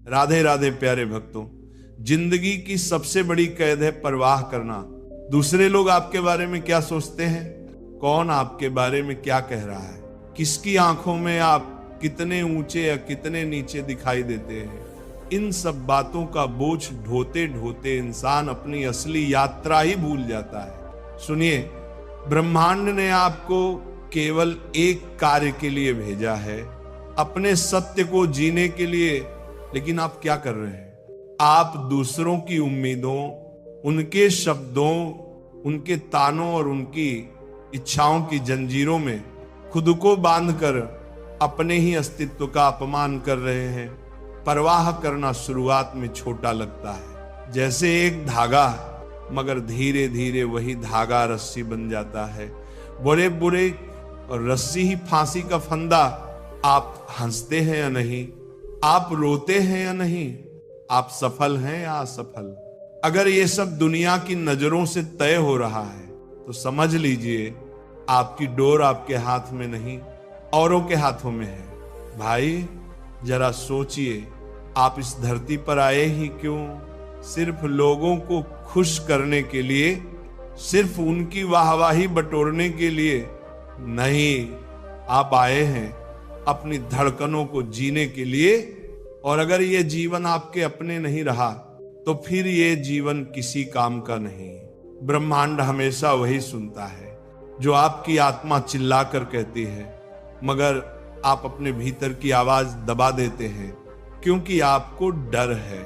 राधे राधे प्यारे भक्तों। जिंदगी की सबसे बड़ी कैद है परवाह करना। दूसरे लोग आपके बारे में क्या सोचते हैं, कौन आपके बारे में क्या कह रहा है, किसकी आंखों में आप कितने ऊंचे या कितने नीचे दिखाई देते हैं, इन सब बातों का बोझ ढोते ढोते इंसान अपनी असली यात्रा ही भूल जाता है। सुनिए, ब्रह्मांड ने आपको केवल एक कार्य के लिए भेजा है, अपने सत्य को जीने के लिए। लेकिन आप क्या कर रहे हैं? आप दूसरों की उम्मीदों, उनके शब्दों, उनके तानों और उनकी इच्छाओं की जंजीरों में खुद को बांधकर अपने ही अस्तित्व का अपमान कर रहे हैं। परवाह करना शुरुआत में छोटा लगता है, जैसे एक धागा, मगर धीरे धीरे वही धागा रस्सी बन जाता है। बुरे बुरे और रस्सी ही फांसी का फंदा। आप हंसते हैं या नहीं, आप रोते हैं या नहीं, आप सफल हैं या असफल, अगर ये सब दुनिया की नजरों से तय हो रहा है तो समझ लीजिए आपकी डोर आपके हाथ में नहीं, औरों के हाथों में है। भाई जरा सोचिए, आप इस धरती पर आए ही क्यों? सिर्फ लोगों को खुश करने के लिए, सिर्फ उनकी वाहवाही बटोरने के लिए नहीं। आप आए हैं अपनी धड़कनों को जीने के लिए। और अगर ये जीवन आपके अपने नहीं रहा तो फिर ये जीवन किसी काम का नहीं। ब्रह्मांड हमेशा वही सुनता है जो आपकी आत्मा चिल्लाकर कहती है, मगर आप अपने भीतर की आवाज दबा देते हैं क्योंकि आपको डर है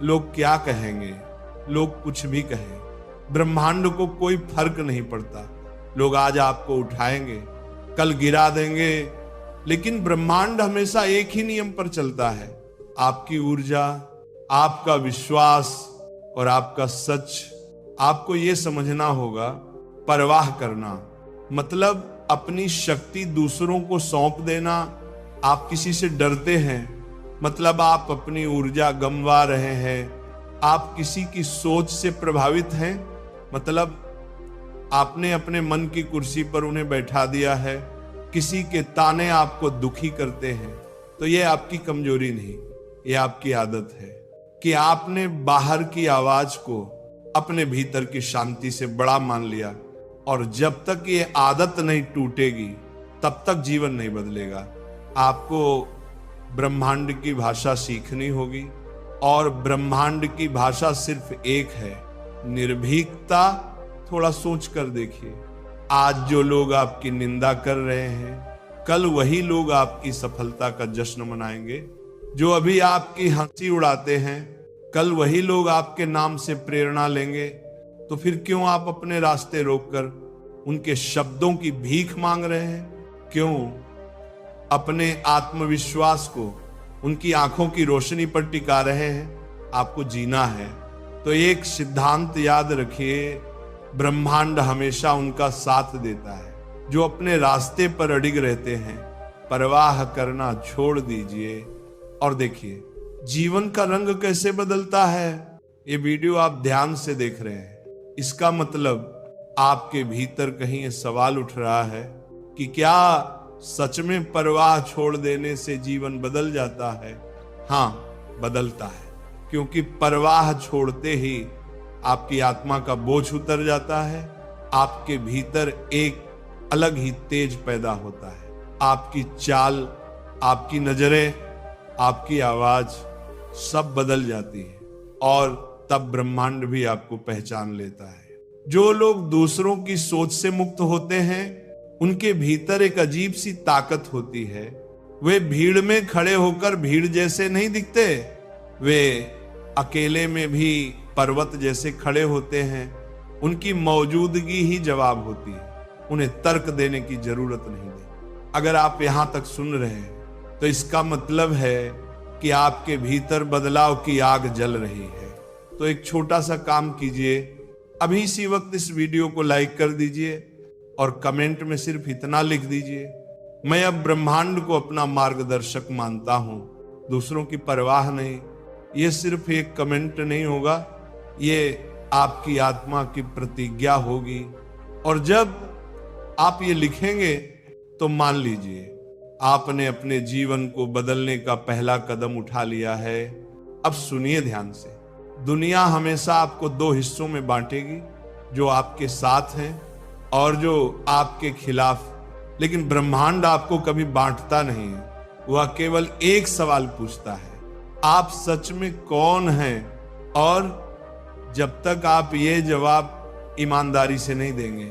लोग क्या कहेंगे। लोग कुछ भी कहें, ब्रह्मांड को कोई फर्क नहीं पड़ता। लोग आज आपको उठाएंगे, कल गिरा देंगे, लेकिन ब्रह्मांड हमेशा एक ही नियम पर चलता है, आपकी ऊर्जा, आपका विश्वास और आपका सच। आपको यह समझना होगा, परवाह करना मतलब अपनी शक्ति दूसरों को सौंप देना। आप किसी से डरते हैं मतलब आप अपनी ऊर्जा गंवा रहे हैं। आप किसी की सोच से प्रभावित हैं मतलब आपने अपने मन की कुर्सी पर उन्हें बैठा दिया है। किसी के ताने आपको दुखी करते हैं तो यह आपकी कमजोरी नहीं, यह आपकी आदत है कि आपने बाहर की आवाज को अपने भीतर की शांति से बड़ा मान लिया। और जब तक ये आदत नहीं टूटेगी तब तक जीवन नहीं बदलेगा। आपको ब्रह्मांड की भाषा सीखनी होगी, और ब्रह्मांड की भाषा सिर्फ एक है, निर्भीकता। थोड़ा सोच कर देखिए, आज जो लोग आपकी निंदा कर रहे हैं, कल वही लोग आपकी सफलता का जश्न मनाएंगे। जो अभी आपकी हंसी उड़ाते हैं, कल वही लोग आपके नाम से प्रेरणा लेंगे। तो फिर क्यों आप अपने रास्ते रोककर उनके शब्दों की भीख मांग रहे हैं? क्यों अपने आत्मविश्वास को उनकी आंखों की रोशनी पर टिका रहे हैं? आपको जीना है तो एक सिद्धांत याद रखिए, ब्रह्मांड हमेशा उनका साथ देता है जो अपने रास्ते पर अडिग रहते हैं। परवाह करना छोड़ दीजिए और देखिए जीवन का रंग कैसे बदलता है। ये वीडियो आप ध्यान से देख रहे हैं, इसका मतलब आपके भीतर कहीं ये सवाल उठ रहा है कि क्या सच में परवाह छोड़ देने से जीवन बदल जाता है? हाँ, बदलता है, क्योंकि परवाह छोड़ते ही आपकी आत्मा का बोझ उतर जाता है। आपके भीतर एक अलग ही तेज पैदा होता है। आपकी चाल, आपकी नजरें, आपकी आवाज सब बदल जाती है, और तब ब्रह्मांड भी आपको पहचान लेता है। जो लोग दूसरों की सोच से मुक्त होते हैं, उनके भीतर एक अजीब सी ताकत होती है। वे भीड़ में खड़े होकर भीड़ जैसे नहीं दिखते, वे अकेले में भी पर्वत जैसे खड़े होते हैं। उनकी मौजूदगी ही जवाब होती है, उन्हें तर्क देने की जरूरत नहीं है। अगर आप यहां तक सुन रहे हैं तो इसका मतलब है कि आपके भीतर बदलाव की आग जल रही है। तो एक छोटा सा काम कीजिए, अभी इसी वक्त इस वीडियो को लाइक कर दीजिए और कमेंट में सिर्फ इतना लिख दीजिए, मैं अब ब्रह्मांड को अपना मार्गदर्शक मानता हूं, दूसरों की परवाह नहीं। ये सिर्फ एक कमेंट नहीं होगा, ये आपकी आत्मा की प्रतिज्ञा होगी। और जब आप ये लिखेंगे तो मान लीजिए आपने अपने जीवन को बदलने का पहला कदम उठा लिया है। अब सुनिए ध्यान से। दुनिया हमेशा आपको दो हिस्सों में बांटेगी, जो आपके साथ हैं और जो आपके खिलाफ। लेकिन ब्रह्मांड आपको कभी बांटता नहीं है। वह केवल एक सवाल पूछता है, आप सच में कौन हैं? और जब तक आप ये जवाब ईमानदारी से नहीं देंगे,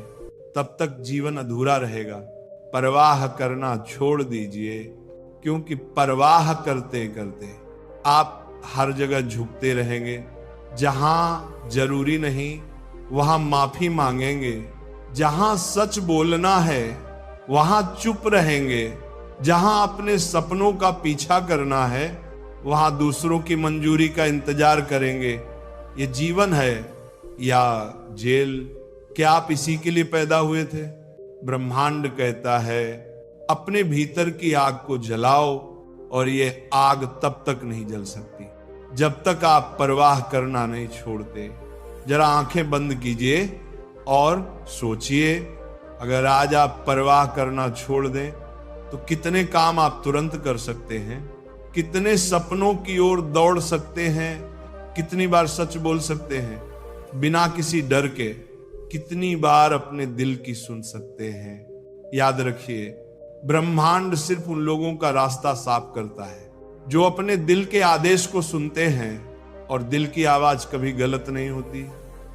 तब तक जीवन अधूरा रहेगा। परवाह करना छोड़ दीजिए, क्योंकि परवाह करते करते आप हर जगह झुकते रहेंगे। जहां जरूरी नहीं वहां माफी मांगेंगे, जहां सच बोलना है वहां चुप रहेंगे, जहां अपने सपनों का पीछा करना है वहां दूसरों की मंजूरी का इंतजार करेंगे। ये जीवन है या जेल? क्या आप इसी के लिए पैदा हुए थे? ब्रह्मांड कहता है, अपने भीतर की आग को जलाओ, और ये आग तब तक नहीं जल सकती जब तक आप परवाह करना नहीं छोड़ते। जरा आंखें बंद कीजिए और सोचिए, अगर आज आप परवाह करना छोड़ दें तो कितने काम आप तुरंत कर सकते हैं, कितने सपनों की ओर दौड़ सकते हैं, कितनी बार सच बोल सकते हैं बिना किसी डर के, कितनी बार अपने दिल की सुन सकते हैं। याद रखिए, ब्रह्मांड सिर्फ उन लोगों का रास्ता साफ करता है जो अपने दिल के आदेश को सुनते हैं। और दिल की आवाज कभी गलत नहीं होती,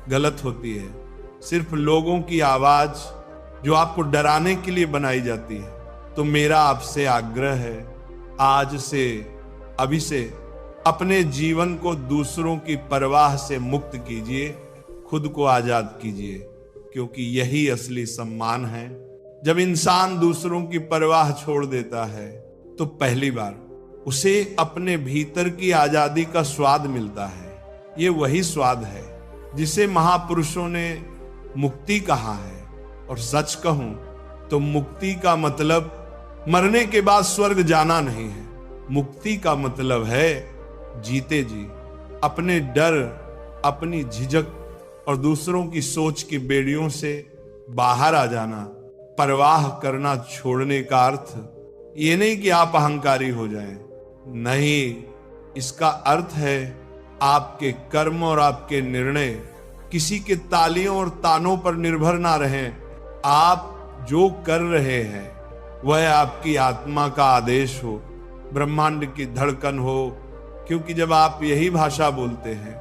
गलत होती है सिर्फ लोगों की आवाज जो आपको डराने के लिए बनाई जाती है। तो मेरा आपसे आग्रह है, आज से, अभी से अपने जीवन को दूसरों की परवाह से मुक्त कीजिए, खुद को आजाद कीजिए, क्योंकि यही असली सम्मान है। जब इंसान दूसरों की परवाह छोड़ देता है तो पहली बार उसे अपने भीतर की आजादी का स्वाद मिलता है। ये वही स्वाद है जिसे महापुरुषों ने मुक्ति कहा है। और सच कहूं तो मुक्ति का मतलब मरने के बाद स्वर्ग जाना नहीं है। मुक्ति का मतलब है जीते जी अपने डर, अपनी झिझक और दूसरों की सोच की बेड़ियों से बाहर आ जाना। परवाह करना छोड़ने का अर्थ ये नहीं कि आप अहंकारी हो जाएं, नहीं, इसका अर्थ है आपके कर्म और आपके निर्णय किसी के तालियों और तानों पर निर्भर ना रहें। आप जो कर रहे हैं वह आपकी आत्मा का आदेश हो, ब्रह्मांड की धड़कन हो। क्योंकि जब आप यही भाषा बोलते हैं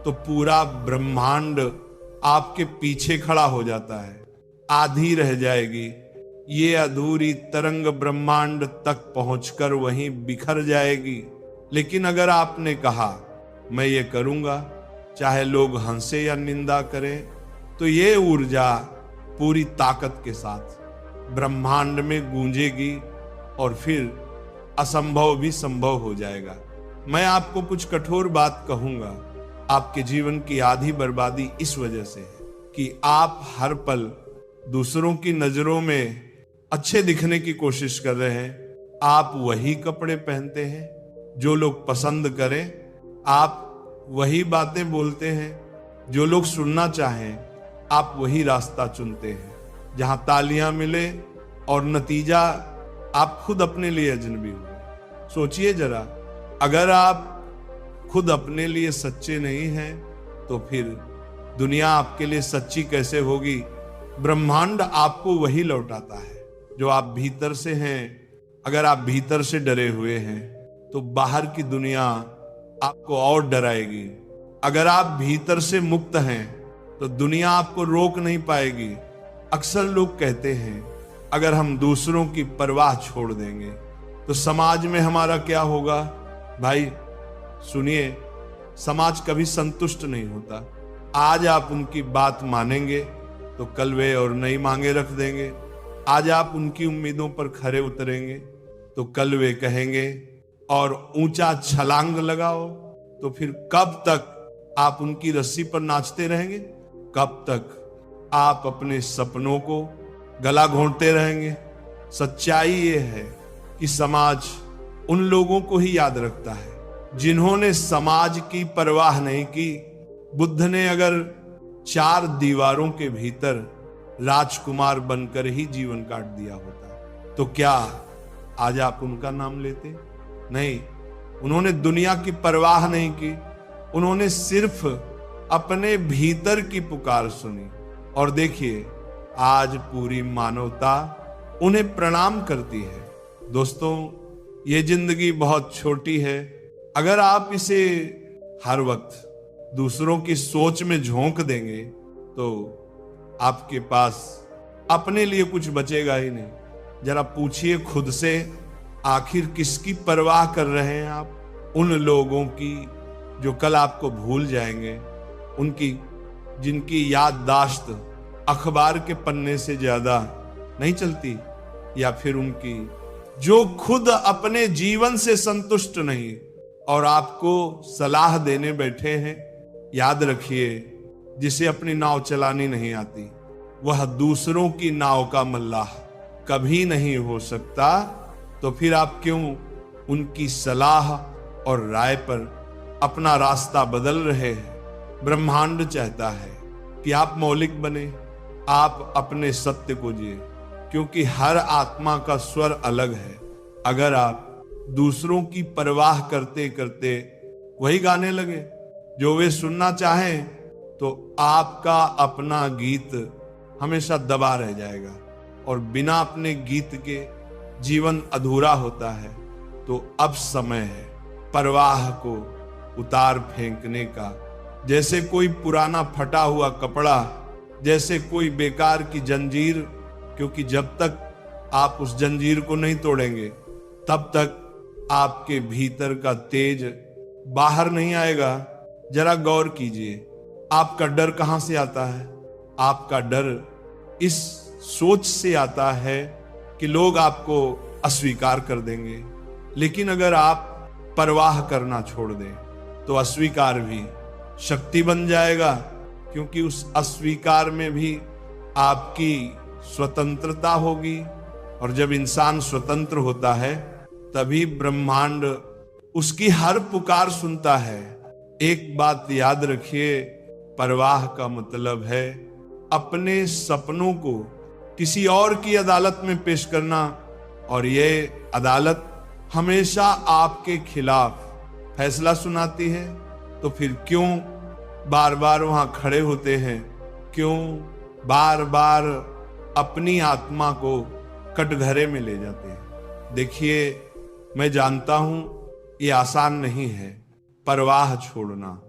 तो पूरा ब्रह्मांड आपके पीछे खड़ा हो जाता है। आधी रह जाएगी, ये अधूरी तरंग ब्रह्मांड तक पहुंचकर वहीं बिखर जाएगी। लेकिन अगर आपने कहा मैं ये करूंगा, चाहे लोग हंसे या निंदा करें, तो ये ऊर्जा पूरी ताकत के साथ ब्रह्मांड में गूंजेगी और फिर असंभव भी संभव हो जाएगा। मैं आपको कुछ कठोर बात कहूंगा, आपके जीवन की आधी बर्बादी इस वजह से है कि आप हर पल दूसरों की नजरों में अच्छे दिखने की कोशिश कर रहे हैं। आप वही कपड़े पहनते हैं जो लोग पसंद करें, आप वही बातें बोलते हैं जो लोग सुनना चाहें, आप वही रास्ता चुनते हैं जहां तालियां मिले और नतीजा आप खुद अपने लिए अजनबी हुए। सोचिए जरा, अगर आप खुद अपने लिए सच्चे नहीं हैं तो फिर दुनिया आपके लिए सच्ची कैसे होगी? ब्रह्मांड आपको वही लौटाता है जो आप भीतर से हैं। अगर आप भीतर से डरे हुए हैं तो बाहर की दुनिया आपको और डराएगी। अगर आप भीतर से मुक्त हैं तो दुनिया आपको रोक नहीं पाएगी। अक्सर लोग कहते हैं अगर हम दूसरों की परवाह छोड़ देंगे तो समाज में हमारा क्या होगा? भाई सुनिए, समाज कभी संतुष्ट नहीं होता। आज आप उनकी बात मानेंगे तो कल वे और नई मांगे रख देंगे। आज आप उनकी उम्मीदों पर खरे उतरेंगे तो कल वे कहेंगे और ऊंचा छलांग लगाओ। तो फिर कब तक आप उनकी रस्सी पर नाचते रहेंगे? कब तक आप अपने सपनों को गला घोंटते रहेंगे? सच्चाई ये है कि समाज उन लोगों को ही याद रखता है जिन्होंने समाज की परवाह नहीं की। बुद्ध ने अगर 4 दीवारों के भीतर राजकुमार बनकर ही जीवन काट दिया होता तो क्या आज आप उनका नाम लेते? नहीं, उन्होंने दुनिया की परवाह नहीं की, उन्होंने सिर्फ अपने भीतर की पुकार सुनी। और देखिए, आज पूरी मानवता उन्हें प्रणाम करती है। दोस्तों, ये जिंदगी बहुत छोटी है। अगर आप इसे हर वक्त दूसरों की सोच में झोंक देंगे तो आपके पास अपने लिए कुछ बचेगा ही नहीं। जरा पूछिए खुद से, आखिर किसकी परवाह कर रहे हैं आप? उन लोगों की जो कल आपको भूल जाएंगे, उनकी जिनकी याददाश्त अखबार के पन्ने से ज्यादा नहीं चलती, या फिर उनकी जो खुद अपने जीवन से संतुष्ट नहीं और आपको सलाह देने बैठे हैं? याद रखिए, जिसे अपनी नाव चलानी नहीं आती वह दूसरों की नाव का मल्लाह कभी नहीं हो सकता। तो फिर आप क्यों उनकी सलाह और राय पर अपना रास्ता बदल रहे हैं? ब्रह्मांड चाहता है कि आप मौलिक बने, आप अपने सत्य को जिए, क्योंकि हर आत्मा का स्वर अलग है। अगर आप दूसरों की परवाह करते करते वही गाने लगे जो वे सुनना चाहें, तो आपका अपना गीत हमेशा दबा रह जाएगा और बिना अपने गीत के जीवन अधूरा होता है। तो अब समय है परवाह को उतार फेंकने का। जैसे कोई पुराना फटा हुआ कपड़ा, जैसे कोई बेकार की जंजीर, क्योंकि जब तक आप उस जंजीर को नहीं तोड़ेंगे तब तक आपके भीतर का तेज बाहर नहीं आएगा। जरा गौर कीजिए, आपका डर कहां से आता है? आपका डर इस सोच से आता है कि लोग आपको अस्वीकार कर देंगे। लेकिन अगर आप परवाह करना छोड़ दें तो अस्वीकार भी शक्ति बन जाएगा, क्योंकि उस अस्वीकार में भी आपकी स्वतंत्रता होगी। और जब इंसान स्वतंत्र होता है तभी ब्रह्मांड उसकी हर पुकार सुनता है। एक बात याद रखिए, परवाह का मतलब है अपने सपनों को किसी और की अदालत में पेश करना, और ये अदालत हमेशा आपके खिलाफ फैसला सुनाती है। तो फिर क्यों बार बार वहां खड़े होते हैं? क्यों बार बार अपनी आत्मा को कटघरे में ले जाते हैं? देखिए, मैं जानता हूं ये आसान नहीं है। परवाह छोड़ना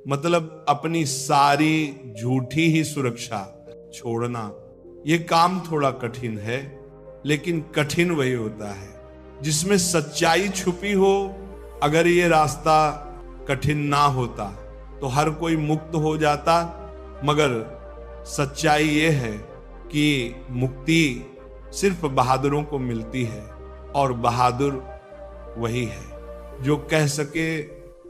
मतलब अपनी सारी झूठी ही सुरक्षा छोड़ना। ये काम थोड़ा कठिन है, लेकिन कठिन वही होता है जिसमें सच्चाई छुपी हो। अगर ये रास्ता कठिन ना होता तो हर कोई मुक्त हो जाता, मगर सच्चाई ये है कि मुक्ति सिर्फ बहादुरों को मिलती है, और बहादुर वही है जो कह सके,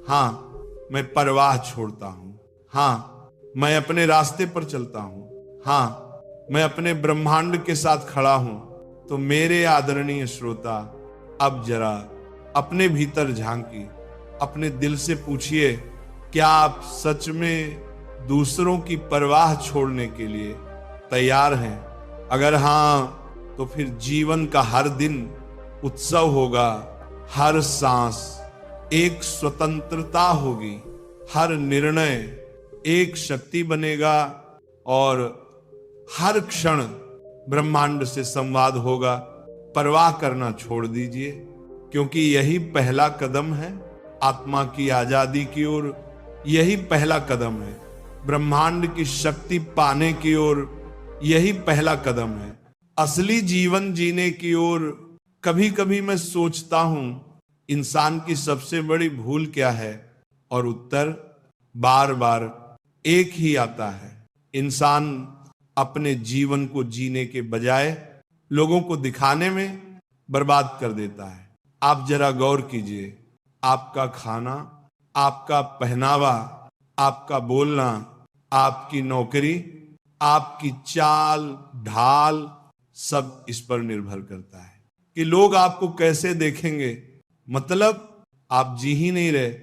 हाँ मैं परवाह छोड़ता हूं, हाँ मैं अपने रास्ते पर चलता हूं, हाँ मैं अपने ब्रह्मांड के साथ खड़ा हूं। तो मेरे आदरणीय श्रोता, अब जरा अपने भीतर झांकी, अपने दिल से पूछिए, क्या आप सच में दूसरों की परवाह छोड़ने के लिए तैयार हैं? अगर हाँ, तो फिर जीवन का हर दिन उत्सव होगा, हर सांस एक स्वतंत्रता होगी, हर निर्णय एक शक्ति बनेगा, और हर क्षण ब्रह्मांड से संवाद होगा। परवाह करना छोड़ दीजिए, क्योंकि यही पहला कदम है आत्मा की आजादी की ओर। यही पहला कदम है ब्रह्मांड की शक्ति पाने की ओर। यही पहला कदम है असली जीवन जीने की ओर। कभी कभी मैं सोचता हूं, इंसान की सबसे बड़ी भूल क्या है? और उत्तर बार बार एक ही आता है। इंसान अपने जीवन को जीने के बजाय लोगों को दिखाने में बर्बाद कर देता है। आप जरा गौर कीजिए, आपका खाना, आपका पहनावा, आपका बोलना, आपकी नौकरी, आपकी चाल ढाल, सब इस पर निर्भर करता है कि लोग आपको कैसे देखेंगे। मतलब आप जी ही नहीं रहे,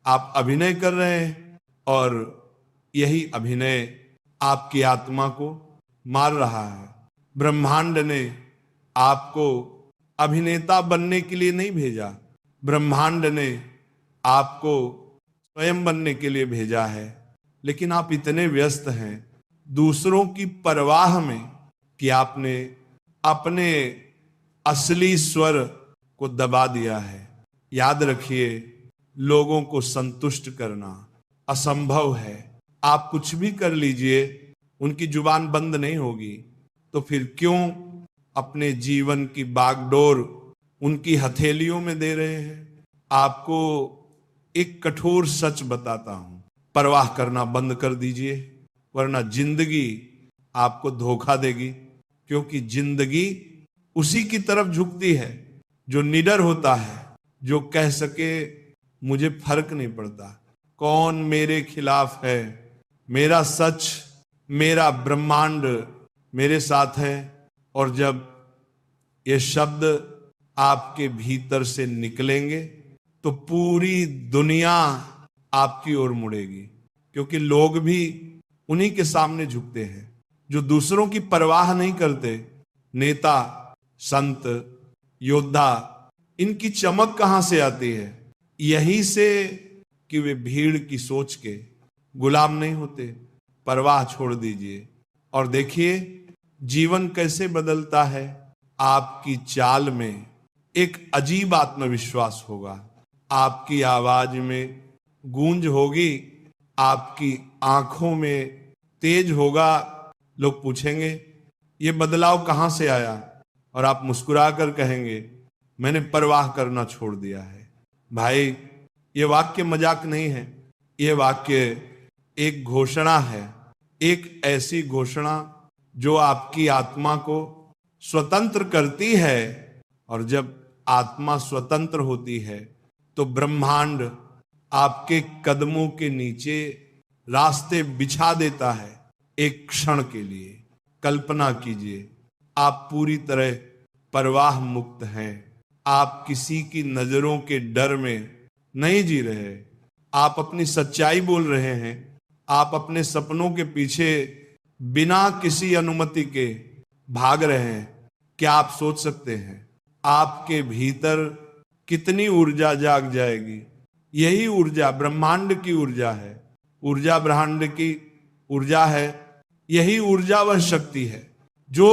आप अभिनय कर रहे हैं, और यही अभिनय आपकी आत्मा को मार रहा है। ब्रह्मांड ने आपको अभिनेता बनने के लिए नहीं भेजा। ब्रह्मांड ने आपको स्वयं बनने के लिए भेजा है, लेकिन आप इतने व्यस्त हैं दूसरों की परवाह में कि आपने अपने असली स्वर को दबा दिया है। याद रखिए, लोगों को संतुष्ट करना असंभव है। आप कुछ भी कर लीजिए, उनकी जुबान बंद नहीं होगी। तो फिर क्यों अपने जीवन की बागडोर उनकी हथेलियों में दे रहे हैं? आपको एक कठोर सच बताता हूं, परवाह करना बंद कर दीजिए, वरना जिंदगी आपको धोखा देगी। क्योंकि जिंदगी उसी की तरफ झुकती है जो निडर होता है, जो कह सके मुझे फर्क नहीं पड़ता कौन मेरे खिलाफ है, मेरा सच, मेरा ब्रह्मांड मेरे साथ है। और जब ये शब्द आपके भीतर से निकलेंगे तो पूरी दुनिया आपकी ओर मुड़ेगी। क्योंकि लोग भी उन्हीं के सामने झुकते हैं जो दूसरों की परवाह नहीं करते। नेता, संत, योद्धा, इनकी चमक कहां से आती है? यही से कि वे भीड़ की सोच के गुलाम नहीं होते। परवाह छोड़ दीजिए और देखिए जीवन कैसे बदलता है। आपकी चाल में एक अजीब आत्मविश्वास होगा, आपकी आवाज में गूंज होगी, आपकी आंखों में तेज होगा। लोग पूछेंगे ये बदलाव कहां से आया, और आप मुस्कुरा कर कहेंगे मैंने परवाह करना छोड़ दिया है। भाई, ये वाक्य मजाक नहीं है, ये वाक्य एक घोषणा है, एक ऐसी घोषणा जो आपकी आत्मा को स्वतंत्र करती है। और जब आत्मा स्वतंत्र होती है तो ब्रह्मांड आपके कदमों के नीचे रास्ते बिछा देता है। एक क्षण के लिए कल्पना कीजिए, आप पूरी तरह परवाह मुक्त हैं। आप किसी की नजरों के डर में नहीं जी रहे, आप अपनी सच्चाई बोल रहे हैं। आप अपने सपनों के पीछे बिना किसी अनुमति के भाग रहे हैं। क्या आप सोच सकते हैं आपके भीतर कितनी ऊर्जा जाग जाएगी? यही ऊर्जा ब्रह्मांड की ऊर्जा है, ऊर्जा ब्रह्मांड की ऊर्जा है। यही ऊर्जा वह शक्ति है जो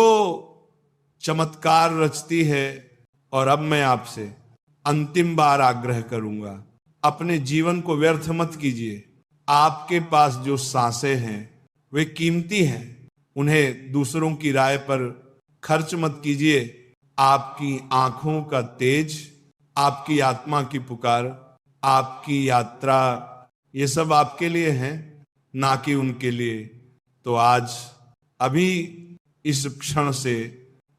चमत्कार रचती है। और अब मैं आपसे अंतिम बार आग्रह करूंगा, अपने जीवन को व्यर्थ मत कीजिए। आपके पास जो सांसें हैं वे कीमती हैं, उन्हें दूसरों की राय पर खर्च मत कीजिए। आपकी आंखों का तेज, आपकी आत्मा की पुकार, आपकी यात्रा, ये सब आपके लिए हैं, ना कि उनके लिए। तो आज अभी इस क्षण से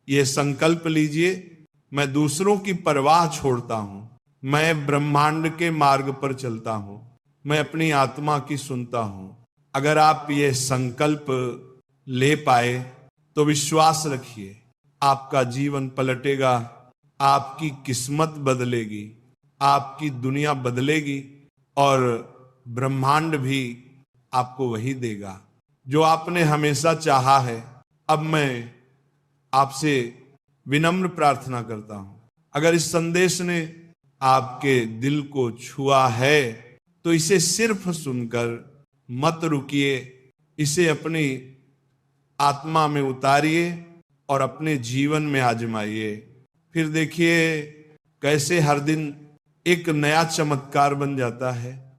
ये संकल्प लीजिए, मैं दूसरों की परवाह छोड़ता हूं, मैं ब्रह्मांड के मार्ग पर चलता हूं, मैं अपनी आत्मा की सुनता हूं। अगर आप ये संकल्प ले पाए तो विश्वास रखिए आपका जीवन पलटेगा, आपकी किस्मत बदलेगी, आपकी दुनिया बदलेगी और ब्रह्मांड भी आपको वही देगा जो आपने हमेशा चाहा है। अब मैं आपसे विनम्र प्रार्थना करता हूं, अगर इस संदेश ने आपके दिल को छुआ है तो इसे सिर्फ सुनकर मत रुकिए, इसे अपनी आत्मा में उतारिए और अपने जीवन में आजमाइए। फिर देखिए कैसे हर दिन एक नया चमत्कार बन जाता है।